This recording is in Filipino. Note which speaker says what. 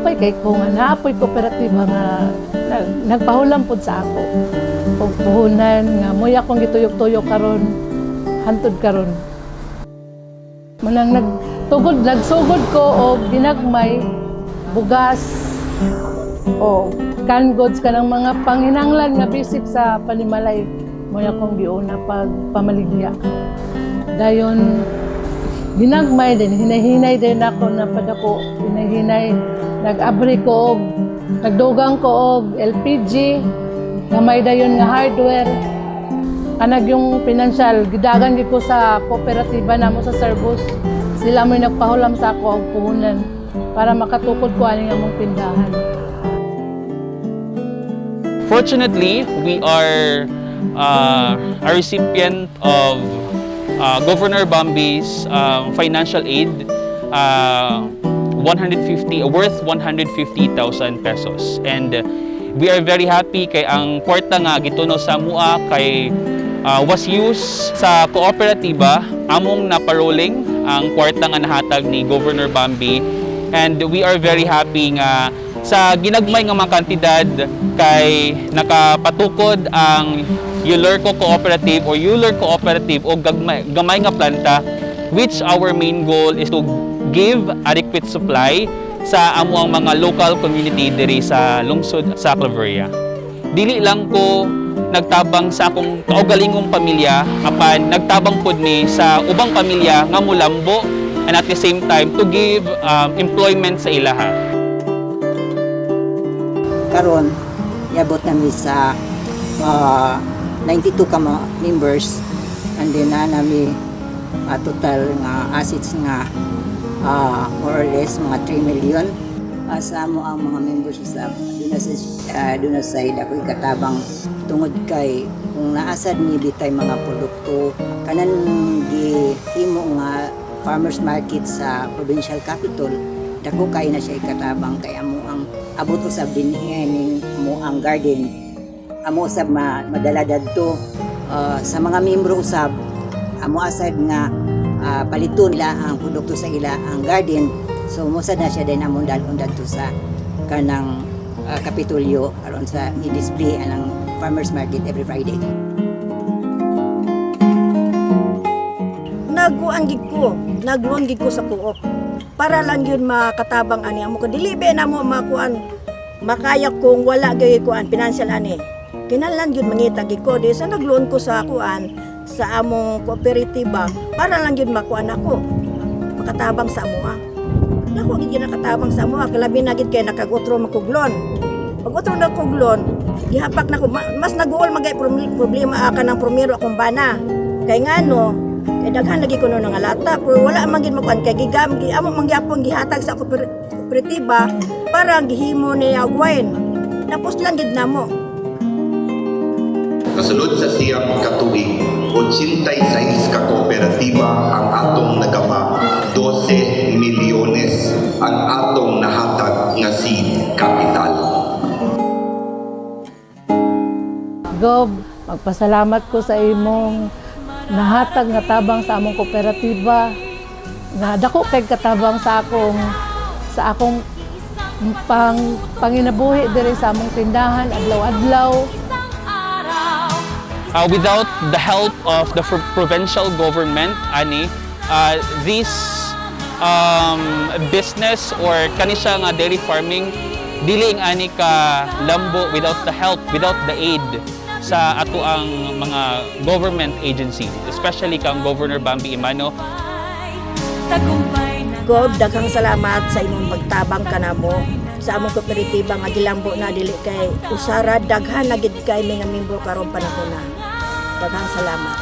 Speaker 1: malipay kay kung naapoy kooperatiba nga nagpahulam pud sa ako. Ug puhunan nga moy akong gituyok-tuyok karon hantod karon. Manang nagsugod ko og ginagmay bugas o canned goods kanang mga panghinanglan nga bisik sa panimalay moy akong giuna pag pamaligya. Dayon ginagmay din, hinay-hinay din ako na pagdako, hinay-hinay, nag-abri ko og, nagdugang ko og LPG, gamay dayon nga hardware, kanag yung financial, gidagan ko sa kooperatiba namo sa Cerbus, sila mo'y nagpahulam sa ako og puhunan para makatukod ko aning among tindahan.
Speaker 2: Fortunately, we are a recipient of Governor Bambi's financial aid worth 150,000 pesos. And we are very happy kay ang kwarta nga gituno sa mua kay was used sa kooperatiba among naparoling ang kwarta nga nahatag ni Governor Bambi. And we are very happy nga sa ginagmay nga mga kantidad kay nakapatukod ang Ulurco Cooperative or Uller Cooperative o gamay nga planta, which our main goal is to give adequate supply sa amo ang mga local community diri sa lungsod sa Claveria. Dili lang ko nagtabang sa akong kaugalingong pamilya, apan nagtabang pud ni sa ubang pamilya nga mulambo, and at the same time to give employment sa ilaha.
Speaker 3: Karon yabot nami sa 92 ka members, and then nami total nga assets nga more or less mga 3 million. Sa mo ang mga members sa duna sa ako katabang tungod kay kung naasad ni bitay mga produkto kanan gihimo nga farmers market sa provincial capital, dako kay na siya ikatabang kay amo ang abot usab din ning mo ang garden amo usab madala dadto sa mga membro usab amo asad nga paliton nila ang produkto sa ila ang garden, so musad na siya din among dalon dadto sa kanang Kapitolyo aron sa i-display anang farmers market every Friday. Nagluan gid ko sa co-op para lang yun makatabang ani amo kadili be na mo makuan makaya kung wala gyud kuan financial ani kinahanglan gyud mangita gid ko di sa nagluon ko sa kuan sa among kooperatiba para lang yun makuan ako makatabang sa amoa. Nako gid nakatabang sa amoa kalabi na gid kay nakagutro makuglon. Pag utro na kuglon, gihapak nako mas naguol magay problema aka ng promero akong bana. Kay ngano, kay daghan lagi ko nga lata pero wala man gid makuan kay gigam amo mangyapon gihatag sa kooperatiba para gihimo niya agwain. Tapos lang gid namo.
Speaker 4: Kasulod sa siyang katuig, 86 ka kooperatiba ang atong nagama, 12 milyones ang atong nahatag nga seed capital.
Speaker 1: Gob, magpasalamat ko sa imong nahatag nga tabang sa among kooperatiba. Nga dako kay katabang sa akong panginabuhi diri sa among tindahan adlaw-adlaw.
Speaker 2: Without the help of the provincial government, this business or kanisya nga dairy farming, dili ani ka lambo without the help, without the aid sa ato ang mga government agency, especially kang Governor Bambi Imano.
Speaker 5: Gob, daghang salamat sa imong pagtabang kanamo sa among kooperatiba nga gilambo na dili kay usara daghan na gid kay mga membro karon panahon na. Daghang salamat.